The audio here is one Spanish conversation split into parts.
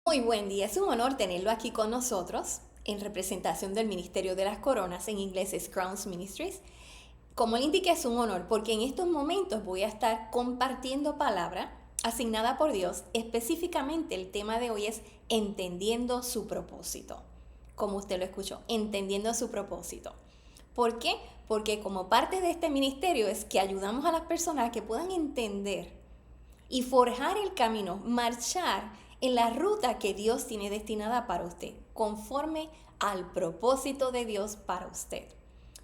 Muy buen día, es un honor tenerlo aquí con nosotros en representación del Ministerio de las Coronas, en inglés es Crowns Ministries. Como le indiqué, es un honor porque en estos momentos voy a estar compartiendo palabra asignada por Dios. Específicamente el tema de hoy es entendiendo su propósito. Como usted lo escuchó, entendiendo su propósito. ¿Por qué? Porque como parte de este ministerio es que ayudamos a las personas a que puedan entender y forjar el camino, marchar en la ruta que Dios tiene destinada para usted, conforme al propósito de Dios para usted.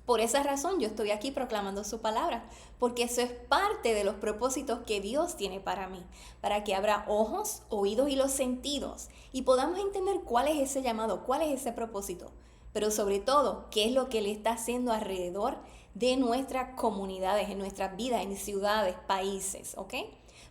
Por esa razón yo estoy aquí proclamando su palabra, porque eso es parte de los propósitos que Dios tiene para mí, para que abra ojos, oídos y los sentidos y podamos entender cuál es ese llamado, cuál es ese propósito, pero sobre todo, qué es lo que Él está haciendo alrededor de nuestras comunidades, en nuestras vidas, en ciudades, países, ¿ok?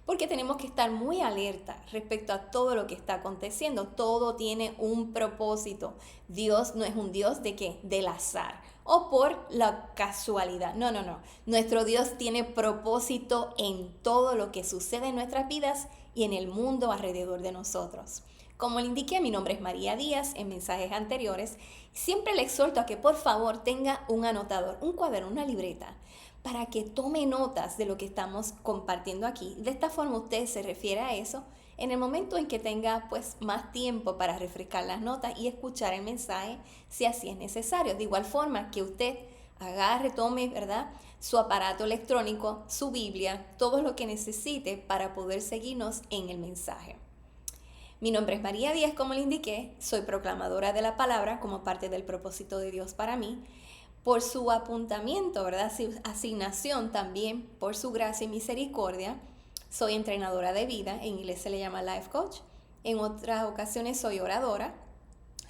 Porque tenemos que estar muy alerta respecto a todo lo que está aconteciendo. Todo tiene un propósito. Dios no es un Dios de qué, del azar o por la casualidad. No, no, no. Nuestro Dios tiene propósito en todo lo que sucede en nuestras vidas y en el mundo alrededor de nosotros. Como le indiqué, mi nombre es María Díaz en mensajes anteriores. Siempre le exhorto a que por favor tenga un anotador, un cuaderno, una libreta, para que tome notas de lo que estamos compartiendo aquí. De esta forma usted se refiere a eso en el momento en que tenga pues más tiempo para refrescar las notas y escuchar el mensaje si así es necesario. De igual forma que usted agarre, tome, ¿verdad?, su aparato electrónico, su Biblia, todo lo que necesite para poder seguirnos en el mensaje. Mi nombre es María Díaz, como le indiqué, soy proclamadora de la palabra como parte del propósito de Dios para mí. Por su apuntamiento, ¿verdad? Su asignación también, por su gracia y misericordia, soy entrenadora de vida, en inglés se le llama life coach. En otras ocasiones soy oradora,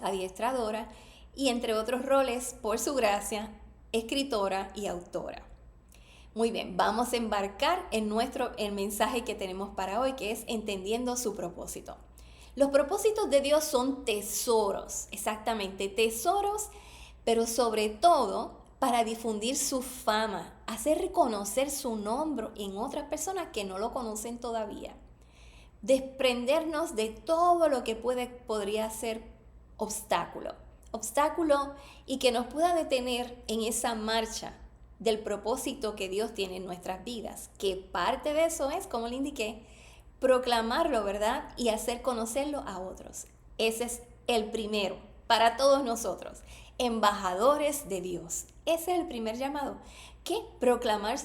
adiestradora y entre otros roles, por su gracia, escritora y autora. Muy bien, vamos a embarcar en el mensaje que tenemos para hoy, que es entendiendo su propósito. Los propósitos de Dios son tesoros, exactamente, tesoros, pero sobre todo para difundir su fama, hacer reconocer su nombre en otras personas que no lo conocen todavía. Desprendernos de todo lo que podría ser obstáculo y que nos pueda detener en esa marcha del propósito que Dios tiene en nuestras vidas, que parte de eso es, como le indiqué, proclamarlo, ¿verdad? Y hacer conocerlo a otros. Ese es el primero para todos nosotros, embajadores de Dios. Ese es el primer llamado, que proclamar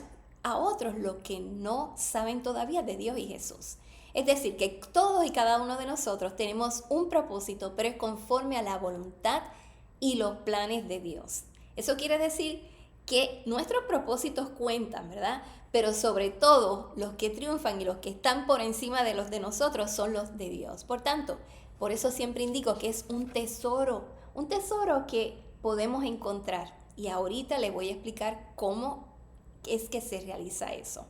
a otros lo que no saben todavía de Dios y Jesús. Es decir, que todos y cada uno de nosotros tenemos un propósito, pero es conforme a la voluntad y los planes de Dios. Eso quiere decir que nuestros propósitos cuentan, ¿verdad? Pero sobre todo los que triunfan y los que están por encima de los de nosotros son los de Dios. Por tanto, por eso siempre indico que es un tesoro que podemos encontrar. Y ahorita le voy a explicar cómo es que se realiza eso.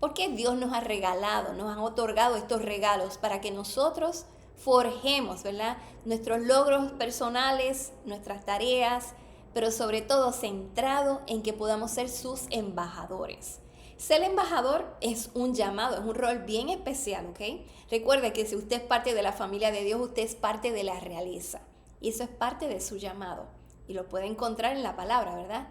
Porque Dios nos ha regalado, nos ha otorgado estos regalos para que nosotros forjemos, ¿verdad?, nuestros logros personales, nuestras tareas, pero sobre todo centrado en que podamos ser sus embajadores. Ser embajador es un llamado, es un rol bien especial, ¿ok? Recuerde que si usted es parte de la familia de Dios, usted es parte de la realeza. Y eso es parte de su llamado. Y lo puede encontrar en la palabra, ¿verdad?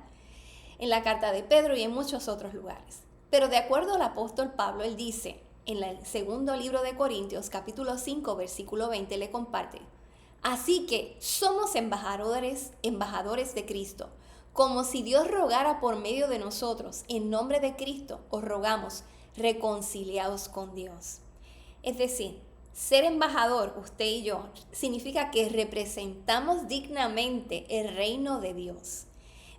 En la carta de Pedro y en muchos otros lugares. Pero de acuerdo al apóstol Pablo, él dice, en el segundo libro de Corintios, capítulo 5, versículo 20, le comparte: así que somos embajadores de Cristo, como si Dios rogara por medio de nosotros. En nombre de Cristo os rogamos, reconciliados con Dios. Es decir, ser embajador, usted y yo, significa que representamos dignamente el reino de Dios.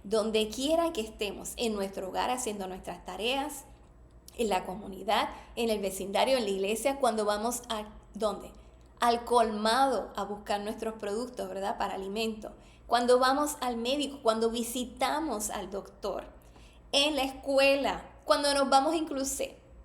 Donde quiera que estemos, en nuestro hogar haciendo nuestras tareas, en la comunidad, en el vecindario, en la iglesia, cuando vamos a, ¿dónde?, al colmado a buscar nuestros productos, ¿verdad?, para alimento. Cuando vamos al médico, cuando visitamos al doctor, en la escuela, cuando nos vamos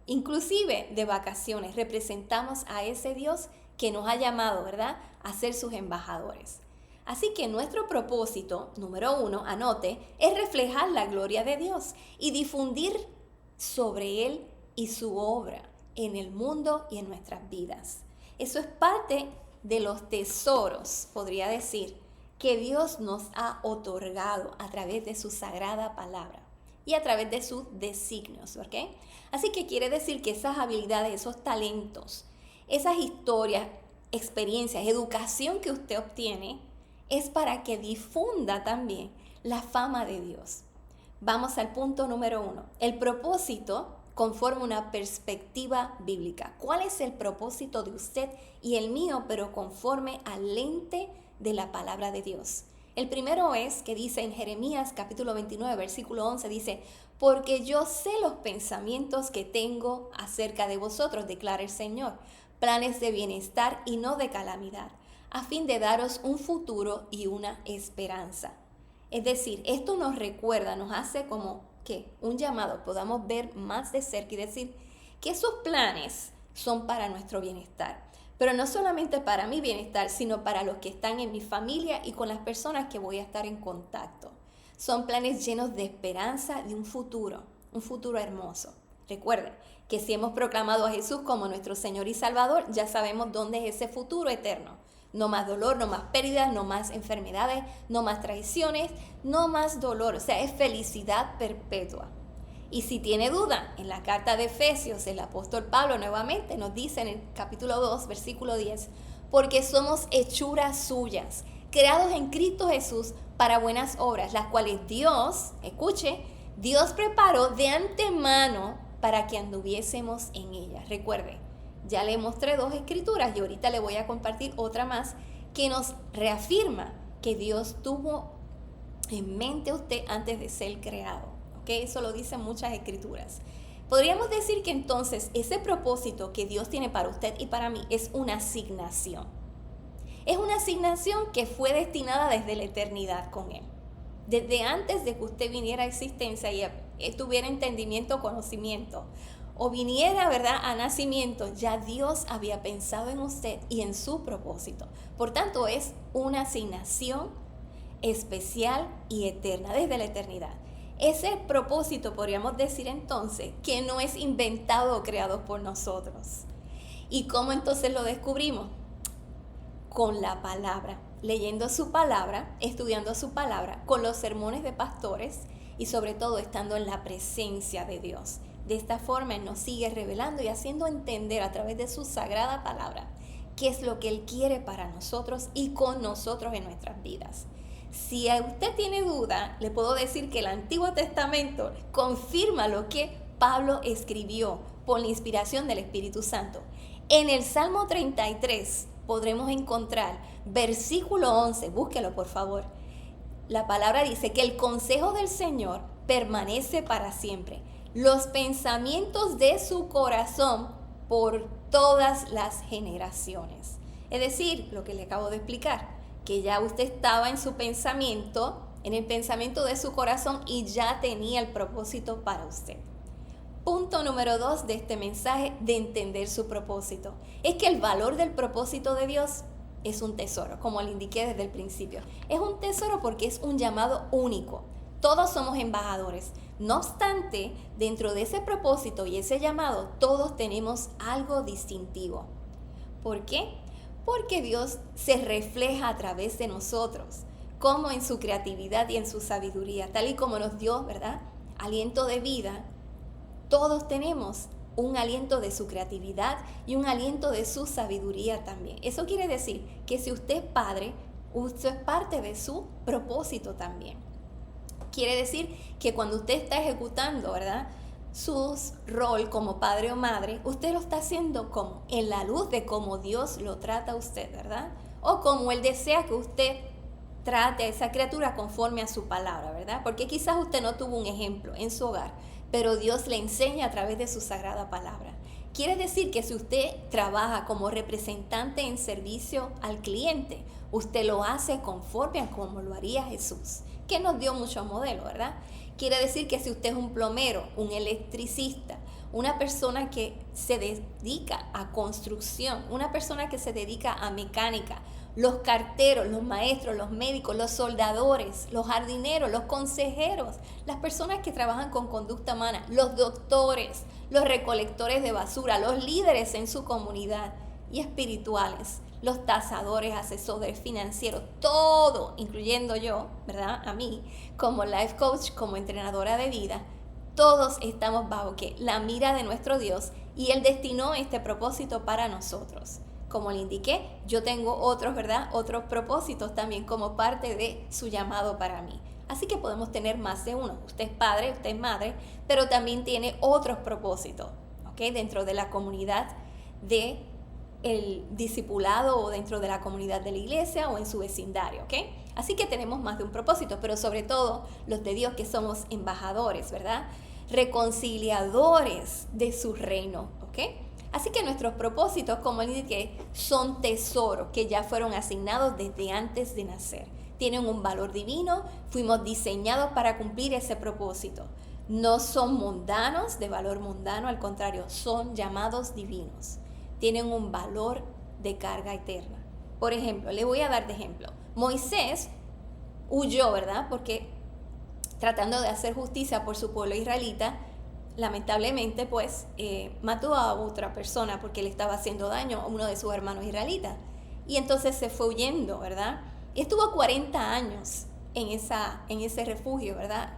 inclusive de vacaciones, representamos a ese Dios que nos ha llamado, ¿verdad?, a ser sus embajadores. Así que nuestro propósito, número 1, anote, es reflejar la gloria de Dios y difundir sobre Él y su obra en el mundo y en nuestras vidas. Eso es parte de los tesoros, podría decir, que Dios nos ha otorgado a través de su sagrada palabra y a través de sus designios, ¿ok? Así que quiere decir que esas habilidades, esos talentos, esas historias, experiencias, educación que usted obtiene, es para que difunda también la fama de Dios. Vamos al punto número 1. El propósito conforma una perspectiva bíblica. ¿Cuál es el propósito de usted y el mío, pero conforme al lente de la palabra de Dios? El primero es que dice en Jeremías capítulo 29, versículo 11, dice, porque yo sé los pensamientos que tengo acerca de vosotros, declara el Señor, planes de bienestar y no de calamidad, a fin de daros un futuro y una esperanza. Es decir, esto nos recuerda, nos hace como que un llamado, podamos ver más de cerca y decir que esos planes son para nuestro bienestar. Pero no solamente para mi bienestar, sino para los que están en mi familia y con las personas que voy a estar en contacto. Son planes llenos de esperanza de un futuro hermoso. Recuerden que si hemos proclamado a Jesús como nuestro Señor y Salvador, ya sabemos dónde es ese futuro eterno. No más dolor, no más pérdidas, no más enfermedades, no más traiciones, no más dolor. O sea, es felicidad perpetua. Y si tiene duda, en la carta de Efesios, el apóstol Pablo nuevamente nos dice en el capítulo 2, versículo 10, porque somos hechuras suyas, creados en Cristo Jesús para buenas obras, las cuales Dios, escuche, Dios preparó de antemano para que anduviésemos en ellas. Recuerde, ya le mostré 2 escrituras y ahorita le voy a compartir otra más que nos reafirma que Dios tuvo en mente a usted antes de ser creado. ¿Okay? Eso lo dicen muchas escrituras. Podríamos decir que entonces ese propósito que Dios tiene para usted y para mí es una asignación. Es una asignación que fue destinada desde la eternidad con Él. Desde antes de que usted viniera a existencia y tuviera entendimiento, conocimiento, o viniera, ¿verdad?, a nacimiento, ya Dios había pensado en usted y en su propósito. Por tanto, es una asignación especial y eterna, desde la eternidad. Ese propósito, podríamos decir entonces, que no es inventado o creado por nosotros. ¿Y cómo entonces lo descubrimos? Con la palabra, leyendo su palabra, estudiando su palabra, con los sermones de pastores y sobre todo estando en la presencia de Dios. De esta forma Él nos sigue revelando y haciendo entender a través de su sagrada palabra qué es lo que Él quiere para nosotros y con nosotros en nuestras vidas. Si usted tiene duda, le puedo decir que el Antiguo Testamento confirma lo que Pablo escribió por la inspiración del Espíritu Santo. En el Salmo 33 podremos encontrar versículo 11, búsquelo por favor. La palabra dice que el consejo del Señor permanece para siempre, los pensamientos de su corazón por todas las generaciones. Es decir, lo que le acabo de explicar, que ya usted estaba en su pensamiento, en el pensamiento de su corazón y ya tenía el propósito para usted. Punto número 2 de este mensaje de entender su propósito. Es que el valor del propósito de Dios es un tesoro, como le indiqué desde el principio. Es un tesoro porque es un llamado único. Todos somos embajadores. No obstante, dentro de ese propósito y ese llamado, todos tenemos algo distintivo. ¿Por qué? Porque Dios se refleja a través de nosotros, como en su creatividad y en su sabiduría, tal y como nos dio, ¿verdad?, aliento de vida. Todos tenemos un aliento de su creatividad y un aliento de su sabiduría también. Eso quiere decir que si usted es padre, usted es parte de su propósito también. Quiere decir que cuando usted está ejecutando, ¿verdad?, su rol como padre o madre, usted lo está haciendo como en la luz de cómo Dios lo trata a usted, ¿verdad? O como Él desea que usted trate a esa criatura conforme a su palabra, ¿verdad? Porque quizás usted no tuvo un ejemplo en su hogar, pero Dios le enseña a través de su sagrada palabra. Quiere decir que si usted trabaja como representante en servicio al cliente, usted lo hace conforme a como lo haría Jesús, que nos dio muchos modelos, ¿verdad? Quiere decir que si usted es un plomero, un electricista, una persona que se dedica a construcción, una persona que se dedica a mecánica, los carteros, los maestros, los médicos, los soldadores, los jardineros, los consejeros, las personas que trabajan con conducta humana, los doctores, los recolectores de basura, los líderes en su comunidad y espirituales, los tasadores, asesores financieros, todo, incluyendo yo, ¿verdad? A mí, como life coach, como entrenadora de vida, todos estamos bajo que la mira de nuestro Dios y Él destinó este propósito para nosotros. Como le indiqué, yo tengo otros, ¿verdad? Otros propósitos también como parte de su llamado para mí. Así que podemos tener más de uno. Usted es padre, usted es madre, pero también tiene otros propósitos, ¿ok? Dentro de la comunidad de el discipulado o dentro de la comunidad de la iglesia o en su vecindario, ¿ok? Así que tenemos más de un propósito, pero sobre todo los de Dios que somos embajadores, ¿verdad? Reconciliadores de su reino, ¿ok? Así que nuestros propósitos, como les dije, son tesoros que ya fueron asignados desde antes de nacer. Tienen un valor divino, fuimos diseñados para cumplir ese propósito. No son mundanos, de valor mundano, al contrario, son llamados divinos. Tienen un valor de carga eterna. Por ejemplo, le voy a dar de ejemplo. Moisés huyó, ¿verdad? Porque tratando de hacer justicia por su pueblo israelita, lamentablemente pues mató a otra persona porque le estaba haciendo daño a uno de sus hermanos israelitas. Y entonces se fue huyendo, ¿verdad? Y estuvo 40 años en ese refugio, ¿verdad?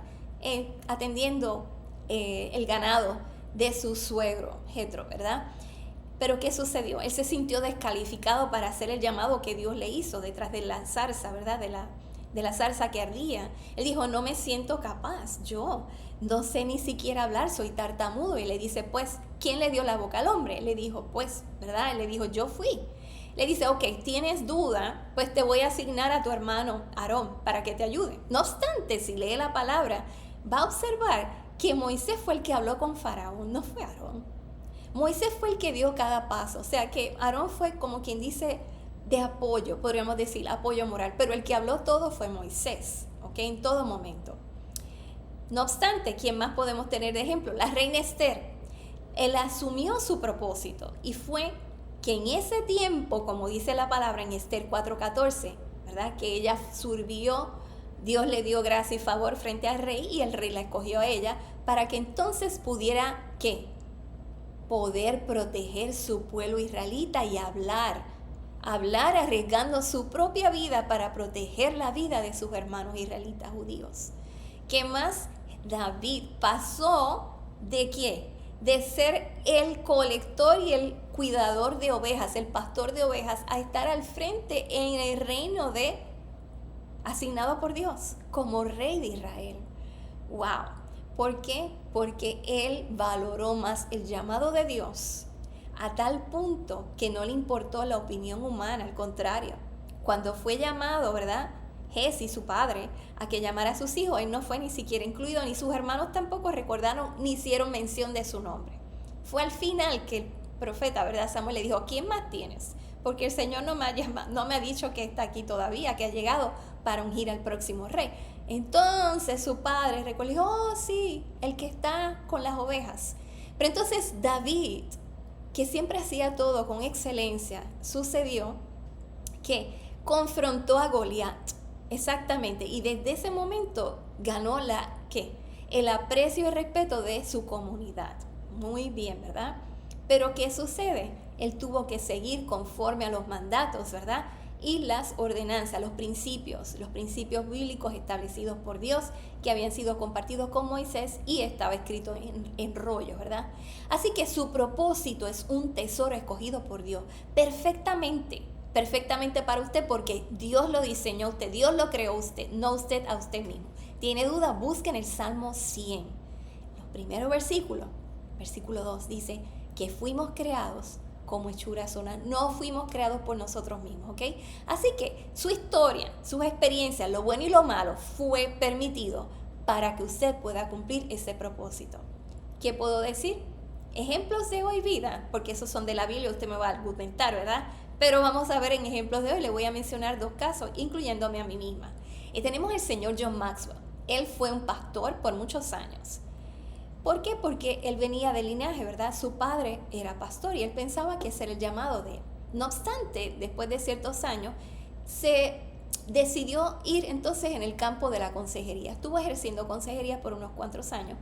Atendiendo el ganado de su suegro, Jetro, ¿verdad? Pero ¿qué sucedió? Él se sintió descalificado para hacer el llamado que Dios le hizo detrás de la zarza, ¿verdad? De la zarza que ardía. Él dijo, no me siento capaz, yo no sé ni siquiera hablar, soy tartamudo. Y le dice, pues, ¿quién le dio la boca al hombre? Le dijo, pues, ¿verdad? Él le dijo, yo fui. Le dice, ok, ¿tienes duda? Pues te voy a asignar a tu hermano Aarón para que te ayude. No obstante, si lee la palabra, va a observar que Moisés fue el que habló con Faraón, no fue Aarón. Moisés fue el que dio cada paso, o sea que Aarón fue como quien dice de apoyo, podríamos decir, apoyo moral, pero el que habló todo fue Moisés, ¿ok? En todo momento. No obstante, ¿quién más podemos tener de ejemplo? La reina Esther. Él asumió su propósito y fue que en ese tiempo, como dice la palabra en Esther 4:14, ¿verdad? Que ella sirvió, Dios le dio gracia y favor frente al rey y el rey la escogió a ella para que entonces pudiera, ¿qué? Poder proteger su pueblo israelita y hablar arriesgando su propia vida para proteger la vida de sus hermanos israelitas judíos. ¿Qué más? David pasó ¿de qué? De ser el colector y el cuidador de ovejas, el pastor de ovejas, a estar al frente en el reino asignado por Dios como rey de Israel. ¡Wow! ¿Por qué? Porque él valoró más el llamado de Dios a tal punto que no le importó la opinión humana, al contrario. Cuando fue llamado, ¿verdad? Jesse, su padre, a que llamara a sus hijos, él no fue ni siquiera incluido, ni sus hermanos tampoco recordaron ni hicieron mención de su nombre. Fue al final que el profeta, ¿verdad? Samuel le dijo, ¿quién más tienes? Porque el Señor no me ha dicho que está aquí todavía, que ha llegado para ungir al próximo rey. Entonces su padre recordó, oh sí, el que está con las ovejas. Pero entonces David, que siempre hacía todo con excelencia, sucedió que confrontó a Goliat, exactamente, y desde ese momento ganó el aprecio y el respeto de su comunidad. Muy bien, ¿verdad? Pero ¿qué sucede? Él tuvo que seguir conforme a los mandatos, ¿verdad? Y las ordenanzas, los principios bíblicos establecidos por Dios que habían sido compartidos con Moisés y estaba escrito en rollos, ¿verdad? Así que su propósito es un tesoro escogido por Dios perfectamente para usted porque Dios lo diseñó a usted, Dios lo creó a usted, no usted a usted mismo. ¿Tiene duda? Busquen el Salmo 100. Los primeros versículos, versículo 2 dice que fuimos creados como hechura sola, no fuimos creados por nosotros mismos, ¿ok? Así que su historia, sus experiencias, lo bueno y lo malo, fue permitido para que usted pueda cumplir ese propósito. ¿Qué puedo decir? Ejemplos de hoy vida, porque esos son de la Biblia, usted me va a argumentar, ¿verdad? Pero vamos a ver en ejemplos de hoy, le voy a mencionar 2 casos, incluyéndome a mí misma. Y tenemos al señor John Maxwell. Él fue un pastor por muchos años. ¿Por qué? Porque él venía del linaje, ¿verdad? Su padre era pastor y él pensaba que ese era el llamado de él. No obstante, después de ciertos años, se decidió ir entonces en el campo de la consejería. Estuvo ejerciendo consejería por unos cuantos años,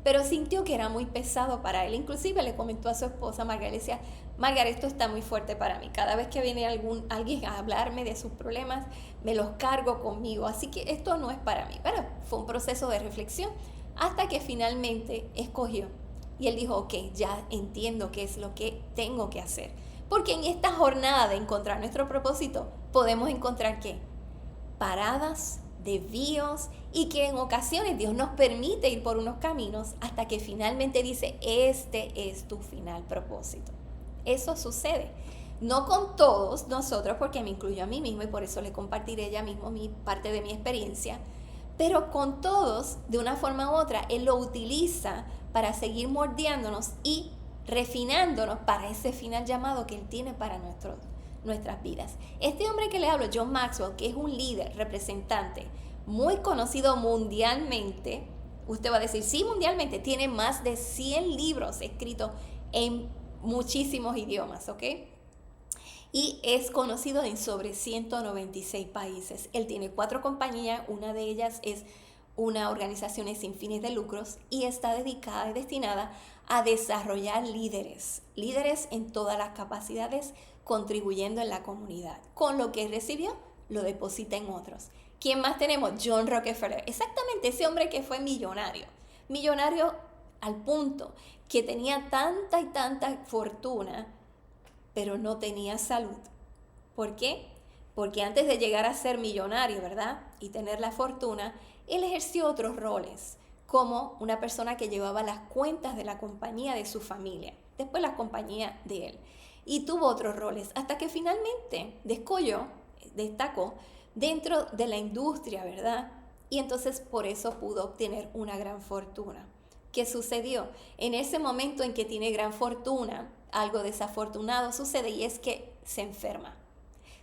pero sintió que era muy pesado para él. Inclusive le comentó a su esposa Margaret, le decía, Margaret, esto está muy fuerte para mí. Cada vez que viene alguien a hablarme de sus problemas, me los cargo conmigo, así que esto no es para mí. Pero fue un proceso de reflexión hasta que finalmente escogió. Y él dijo, ok, ya entiendo qué es lo que tengo que hacer. Porque en esta jornada de encontrar nuestro propósito, podemos encontrar ¿qué? Paradas, desvíos, y que en ocasiones Dios nos permite ir por unos caminos hasta que finalmente dice, este es tu final propósito. Eso sucede. No con todos nosotros, porque me incluyo a mí mismo y por eso le compartiré ya mismo parte de mi experiencia, pero con todos, de una forma u otra, Él lo utiliza para seguir moldeándonos y refinándonos para ese final llamado que Él tiene para nuestras vidas. Este hombre que le hablo, John Maxwell, que es un líder, representante, muy conocido mundialmente, usted va a decir, sí, mundialmente, tiene más de 100 libros escritos en muchísimos idiomas, ¿ok? Y es conocido en sobre 196 países. Él tiene 4 compañías, una de ellas es una organización sin fines de lucros y está dedicada y destinada a desarrollar líderes en todas las capacidades, contribuyendo en la comunidad. Con lo que recibió, lo deposita en otros. ¿Quién más tenemos? John Rockefeller. Exactamente, ese hombre que fue millonario. Millonario al punto que tenía tanta y tanta fortuna, pero no tenía salud. ¿Por qué? Porque antes de llegar a ser millonario, ¿verdad? Y tener la fortuna, él ejerció otros roles, como una persona que llevaba las cuentas de la compañía de su familia, después la compañía de él. Y tuvo otros roles, hasta que finalmente destacó dentro de la industria, ¿verdad? Y entonces por eso pudo obtener una gran fortuna. ¿Qué sucedió? En ese momento en que tiene gran fortuna, algo desafortunado sucede y es que se enferma.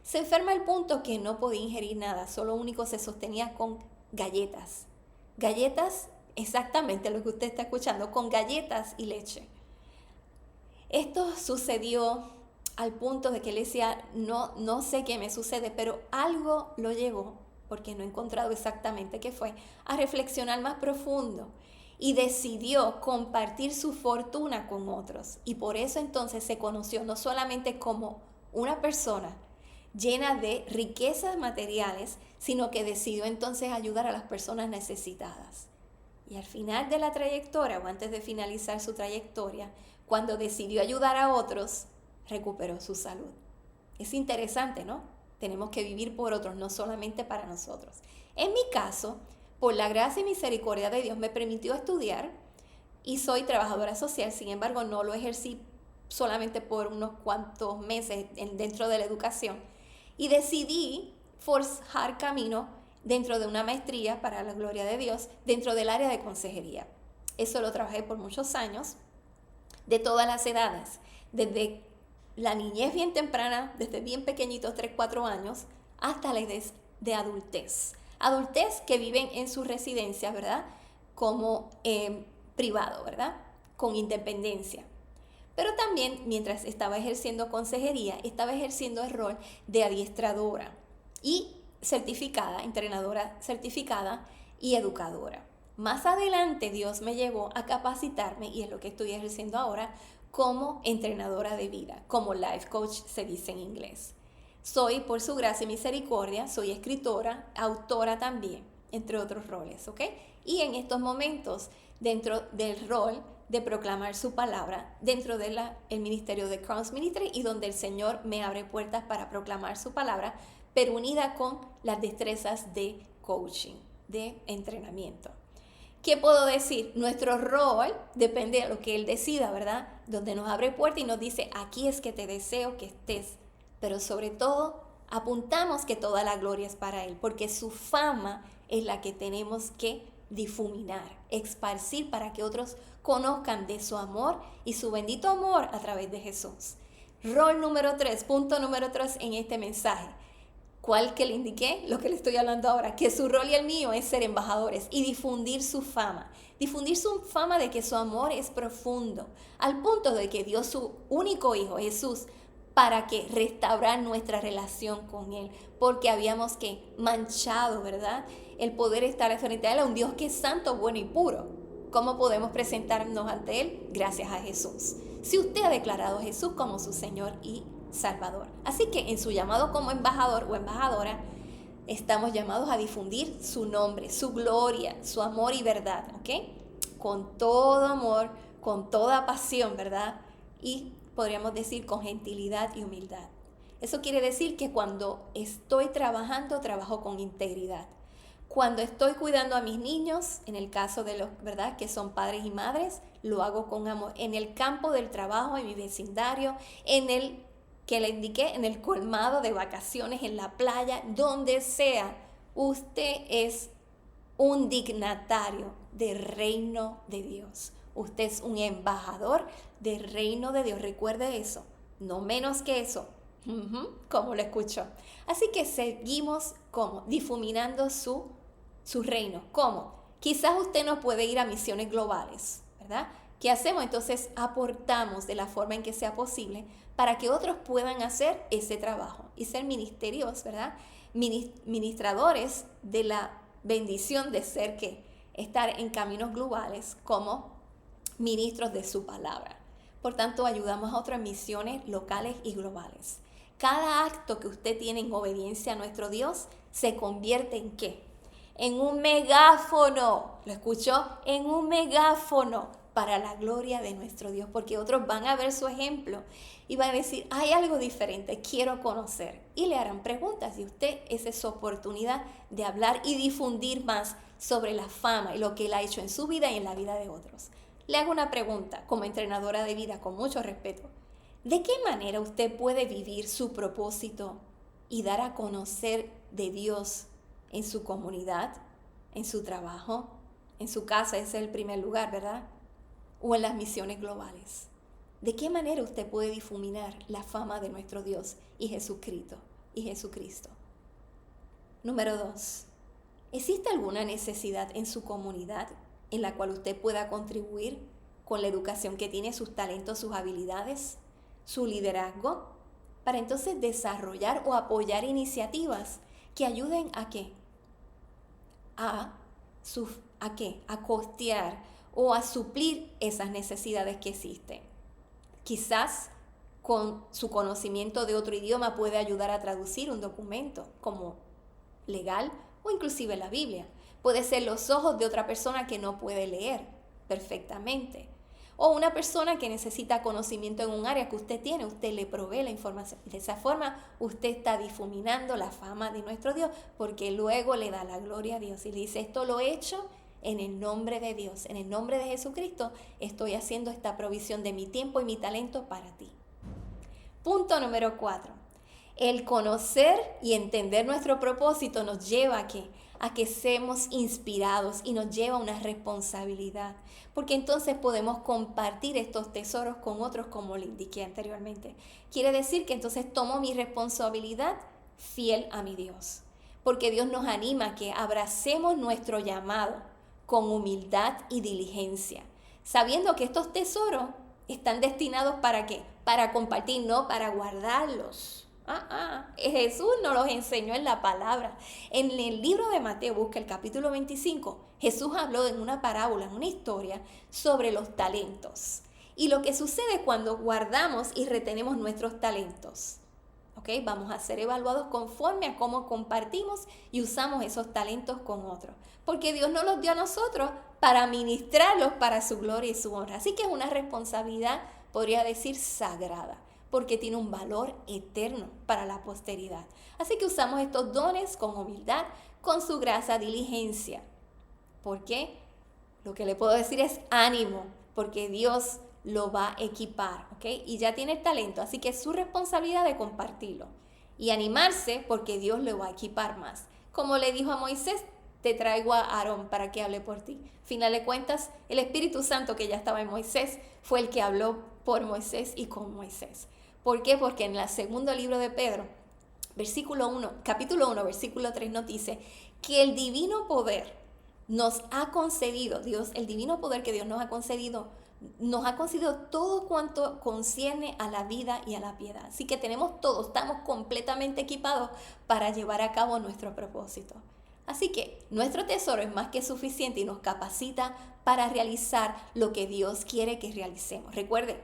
Se enferma al punto que no podía ingerir nada, solo único se sostenía con galletas. Galletas, exactamente lo que usted está escuchando, con galletas y leche. Esto sucedió al punto de que él decía, no sé qué me sucede, pero algo lo llevó, porque no he encontrado exactamente qué fue, a reflexionar más profundo. Y decidió compartir su fortuna con otros. Y por eso entonces se conoció no solamente como una persona llena de riquezas materiales, sino que decidió entonces ayudar a las personas necesitadas. Y al final de la trayectoria, o antes de finalizar su trayectoria, cuando decidió ayudar a otros, recuperó su salud. Es interesante, ¿no? Tenemos que vivir por otros, no solamente para nosotros. En mi caso, por la gracia y misericordia de Dios, me permitió estudiar y soy trabajadora social. Sin embargo, no lo ejercí solamente por unos cuantos meses dentro de la educación. Y decidí forjar camino dentro de una maestría, para la gloria de Dios, dentro del área de consejería. Eso lo trabajé por muchos años, de todas las edades, desde la niñez bien temprana, desde bien pequeñitos, 3, 4 años, hasta la edad de adultez. Adultez que viven en su residencia, ¿verdad? Como privado, ¿verdad? Con independencia. Pero también, mientras estaba ejerciendo consejería, estaba ejerciendo el rol de adiestradora y certificada, entrenadora certificada y educadora. Más adelante Dios me llevó a capacitarme, y es lo que estoy ejerciendo ahora, como entrenadora de vida, como life coach se dice en inglés. Soy, por su gracia y misericordia, soy escritora, autora también, entre otros roles, ¿ok? Y en estos momentos, dentro del rol de proclamar su palabra, dentro del ministerio de Crowns Ministry, y donde el Señor me abre puertas para proclamar su palabra, pero unida con las destrezas de coaching, de entrenamiento. ¿Qué puedo decir? Nuestro rol depende de lo que Él decida, ¿verdad? Donde nos abre puertas y nos dice, aquí es que te deseo que estés. Pero sobre todo, apuntamos que toda la gloria es para Él, porque su fama es la que tenemos que difuminar, esparcir para que otros conozcan de su amor y su bendito amor a través de Jesús. Rol número 3, punto número 3 en este mensaje. ¿Cuál que le indiqué? Lo que le estoy hablando ahora, que su rol y el mío es ser embajadores y difundir su fama de que su amor es profundo, al punto de que dio su único hijo, Jesús, para que restaurar nuestra relación con Él, porque habíamos manchado, ¿verdad? El poder estar frente a Él, a un Dios que es santo, bueno y puro. ¿Cómo podemos presentarnos ante Él? Gracias a Jesús. Si usted ha declarado a Jesús como su Señor y Salvador. Así que en su llamado como embajador o embajadora, estamos llamados a difundir su nombre, su gloria, su amor y verdad, ¿ok? Con todo amor, con toda pasión, ¿verdad? Y podríamos decir con gentilidad y humildad. Eso quiere decir que cuando estoy trabajando, trabajo con integridad. Cuando estoy cuidando a mis niños, en el caso de los, ¿verdad?, que son padres y madres, lo hago con amor. En el campo del trabajo, en mi vecindario, en el que le indiqué, en el colmado de vacaciones, en la playa, donde sea, usted es un dignatario del reino de Dios. Usted es un embajador del reino de Dios. Recuerde eso, no menos que eso. Como lo escuchó. Así que seguimos como difuminando su reino. ¿Cómo? Quizás usted no puede ir a misiones globales, ¿verdad? ¿Qué hacemos? Entonces aportamos de la forma en que sea posible para que otros puedan hacer ese trabajo y ser ministerios, ¿verdad? Ministradores de la bendición de ser que estar en caminos globales como ministros de su palabra. Por tanto, ayudamos a otras misiones locales y globales. Cada acto que usted tiene en obediencia a nuestro Dios se convierte en ¿qué? En un megáfono. ¿Lo escuchó? En un megáfono para la gloria de nuestro Dios, porque otros van a ver su ejemplo y van a decir, hay algo diferente, quiero conocer. Y le harán preguntas y usted esa es su oportunidad de hablar y difundir más sobre la fama y lo que Él ha hecho en su vida y en la vida de otros. Le hago una pregunta como entrenadora de vida con mucho respeto. ¿De qué manera usted puede vivir su propósito y dar a conocer de Dios en su comunidad, en su trabajo, en su casa? Ese es el primer lugar, ¿verdad? O en las misiones globales. ¿De qué manera usted puede difuminar la fama de nuestro Dios y Jesucristo? Número 2. ¿Existe alguna necesidad en su comunidad en la cual usted pueda contribuir con la educación que tiene, sus talentos, sus habilidades, su liderazgo, para entonces desarrollar o apoyar iniciativas que ayuden a qué? ¿A qué? A costear o a suplir esas necesidades que existen. Quizás con su conocimiento de otro idioma puede ayudar a traducir un documento como legal o inclusive la Biblia. Puede ser los ojos de otra persona que no puede leer perfectamente. O una persona que necesita conocimiento en un área que usted tiene, usted le provee la información. De esa forma usted está difuminando la fama de nuestro Dios, porque luego le da la gloria a Dios y le dice, esto lo he hecho en el nombre de Dios, en el nombre de Jesucristo, estoy haciendo esta provisión de mi tiempo y mi talento para ti. Punto número 4. El conocer y entender nuestro propósito nos lleva a que seamos inspirados y nos lleva a una responsabilidad, porque entonces podemos compartir estos tesoros con otros como le indiqué anteriormente. Quiere decir que entonces tomo mi responsabilidad fiel a mi Dios, porque Dios nos anima a que abracemos nuestro llamado con humildad y diligencia, sabiendo que estos tesoros están destinados ¿para qué? Para compartir, no para guardarlos. Jesús nos los enseñó en la palabra. En el libro de Mateo, busca el capítulo 25, Jesús habló en una parábola, en una historia, sobre los talentos. Y lo que sucede cuando guardamos y retenemos nuestros talentos. ¿Okay? Vamos a ser evaluados conforme a cómo compartimos y usamos esos talentos con otros. Porque Dios nos los dio a nosotros para ministrarlos para su gloria y su honra. Así que es una responsabilidad, podría decir, sagrada, porque tiene un valor eterno para la posteridad. Así que usamos estos dones con humildad, con su gracia, diligencia. ¿Por qué? Lo que le puedo decir es ánimo, porque Dios lo va a equipar, ¿ok? Y ya tiene el talento, así que es su responsabilidad de compartirlo. Y animarse porque Dios lo va a equipar más. Como le dijo a Moisés, te traigo a Aarón para que hable por ti. Final de cuentas, el Espíritu Santo que ya estaba en Moisés fue el que habló por Moisés y con Moisés. ¿Por qué? Porque en el segundo libro de Pedro, capítulo 1, versículo 3 nos dice que el divino poder nos ha concedido, el divino poder que Dios nos ha concedido todo cuanto concierne a la vida y a la piedad. Así que tenemos todo, estamos completamente equipados para llevar a cabo nuestro propósito. Así que nuestro tesoro es más que suficiente y nos capacita para realizar lo que Dios quiere que realicemos. Recuerde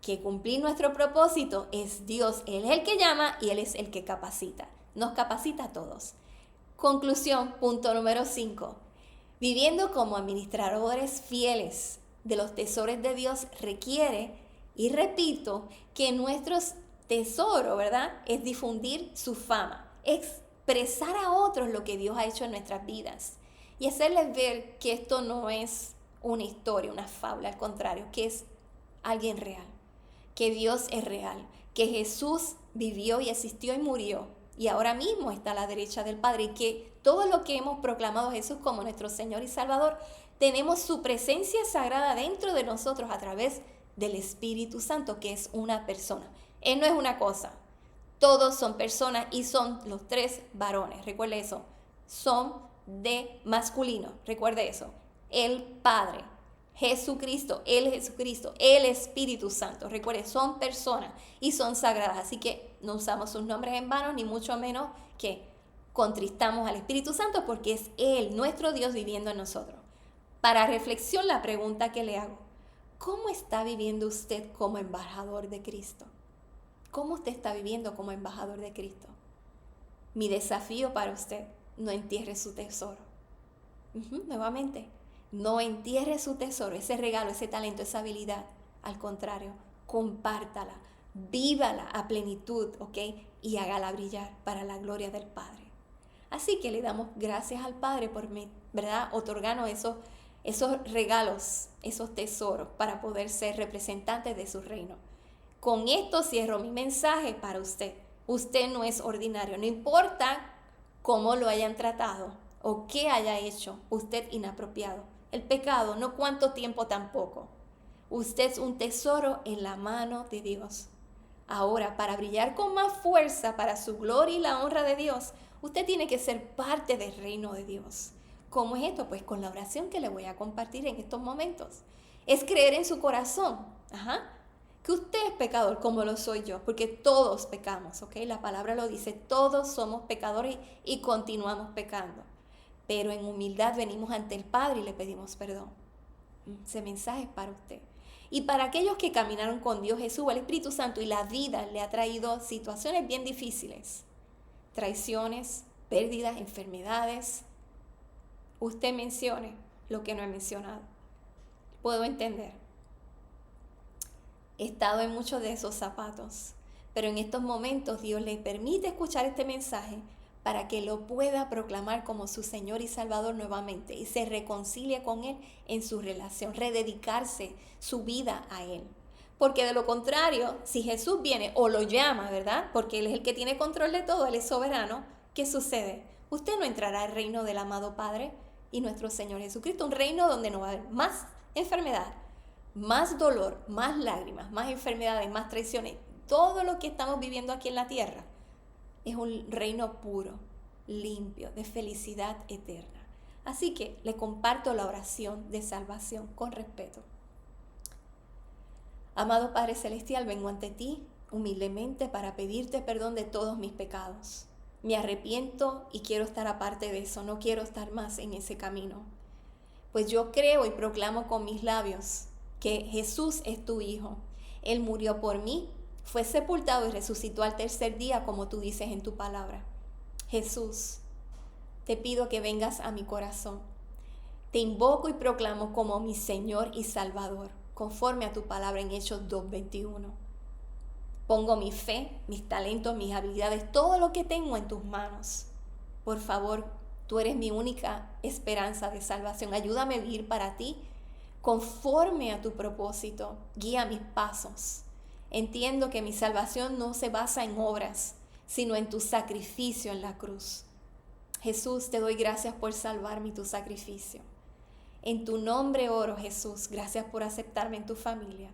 que cumplir nuestro propósito es Dios, Él es el que llama y Él es el que capacita. Nos capacita a todos. Conclusión, punto número 5. Viviendo como administradores fieles de los tesoros de Dios requiere, y repito, que nuestro tesoro, ¿verdad?, es difundir su fama, expresar a otros lo que Dios ha hecho en nuestras vidas y hacerles ver que esto no es una historia, una fábula, al contrario, que es alguien real, que Dios es real, que Jesús vivió y existió y murió y ahora mismo está a la derecha del Padre y que todo lo que hemos proclamado a Jesús como nuestro Señor y Salvador, tenemos su presencia sagrada dentro de nosotros a través del Espíritu Santo, que es una persona. Él no es una cosa. Todos son personas y son los 3 varones. Recuerde eso. Son de masculino. Recuerde eso. El Padre, Jesucristo, el Espíritu Santo. Recuerde, son personas y son sagradas. Así que no usamos sus nombres en vano, ni mucho menos que contristamos al Espíritu Santo porque es Él, nuestro Dios, viviendo en nosotros. Para reflexión, la pregunta que le hago: ¿cómo está viviendo usted como embajador de Cristo? ¿Cómo usted está viviendo como embajador de Cristo? Mi desafío para usted: no entierre su tesoro. Nuevamente, no entierre su tesoro, ese regalo, ese talento, esa habilidad. Al contrario, compártala, vívala a plenitud, ¿ok? Y hágala brillar para la gloria del Padre. Así que le damos gracias al Padre por, ¿verdad?, otorgarnos esos regalos, esos tesoros para poder ser representantes de su reino. Con esto cierro mi mensaje para usted. Usted no es ordinario, no importa cómo lo hayan tratado o qué haya hecho usted inapropiado. El pecado, no cuánto tiempo tampoco. Usted es un tesoro en la mano de Dios. Ahora, para brillar con más fuerza para su gloria y la honra de Dios, usted tiene que ser parte del reino de Dios. ¿Cómo es esto? Pues con la oración que le voy a compartir en estos momentos. Es creer en su corazón, que usted es pecador como lo soy yo, porque todos pecamos, ¿ok? La palabra lo dice, todos somos pecadores y continuamos pecando. Pero en humildad venimos ante el Padre y le pedimos perdón. Ese mensaje es para usted. Y para aquellos que caminaron con Dios Jesús, el Espíritu Santo, y la vida le ha traído situaciones bien difíciles, traiciones, pérdidas, enfermedades, usted mencione lo que no he mencionado. Puedo entender. He estado en muchos de esos zapatos, pero en estos momentos Dios le permite escuchar este mensaje para que lo pueda proclamar como su Señor y Salvador nuevamente y se reconcilie con Él en su relación, rededicarse su vida a Él. Porque de lo contrario, si Jesús viene o lo llama, ¿verdad?, porque Él es el que tiene control de todo, Él es soberano, ¿qué sucede? Usted no entrará al reino del amado Padre y nuestro Señor Jesucristo, un reino donde no va a haber más enfermedad, más dolor, más lágrimas, más enfermedades, más traiciones. Todo lo que estamos viviendo aquí en la tierra es un reino puro, limpio, de felicidad eterna. Así que le comparto la oración de salvación con respeto. Amado Padre Celestial, vengo ante ti humildemente para pedirte perdón de todos mis pecados. Me arrepiento y quiero estar aparte de eso, no quiero estar más en ese camino. Pues yo creo y proclamo con mis labios que Jesús es tu Hijo. Él murió por mí, fue sepultado y resucitó al tercer día, como tú dices en tu palabra. Jesús, te pido que vengas a mi corazón. Te invoco y proclamo como mi Señor y Salvador, conforme a tu palabra en Hechos 2:21. Pongo mi fe, mis talentos, mis habilidades, todo lo que tengo en tus manos. Por favor, tú eres mi única esperanza de salvación. Ayúdame a vivir para ti, conforme a tu propósito. Guía mis pasos. Entiendo que mi salvación no se basa en obras, sino en tu sacrificio en la cruz. Jesús, te doy gracias por salvarme y tu sacrificio. En tu nombre oro, Jesús. Gracias por aceptarme en tu familia.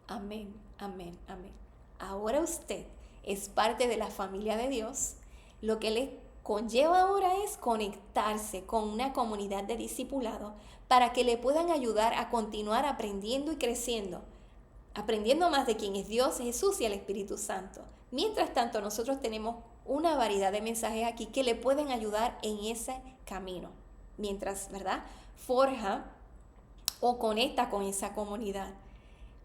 Amén, amén, amén. Ahora usted es parte de la familia de Dios. Lo que le conlleva ahora es conectarse con una comunidad de discipulado para que le puedan ayudar a continuar aprendiendo y creciendo, aprendiendo más de quién es Dios, Jesús y el Espíritu Santo. Mientras tanto, nosotros tenemos una variedad de mensajes aquí que le pueden ayudar en ese camino, mientras, ¿verdad?, forja o conecta con esa comunidad.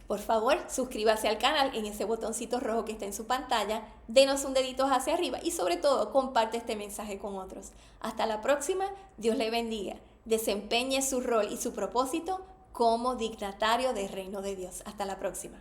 Por favor, suscríbase al canal en ese botoncito rojo que está en su pantalla, denos un dedito hacia arriba y sobre todo comparte este mensaje con otros. Hasta la próxima, Dios le bendiga. Desempeñe su rol y su propósito como dignatario del reino de Dios. Hasta la próxima.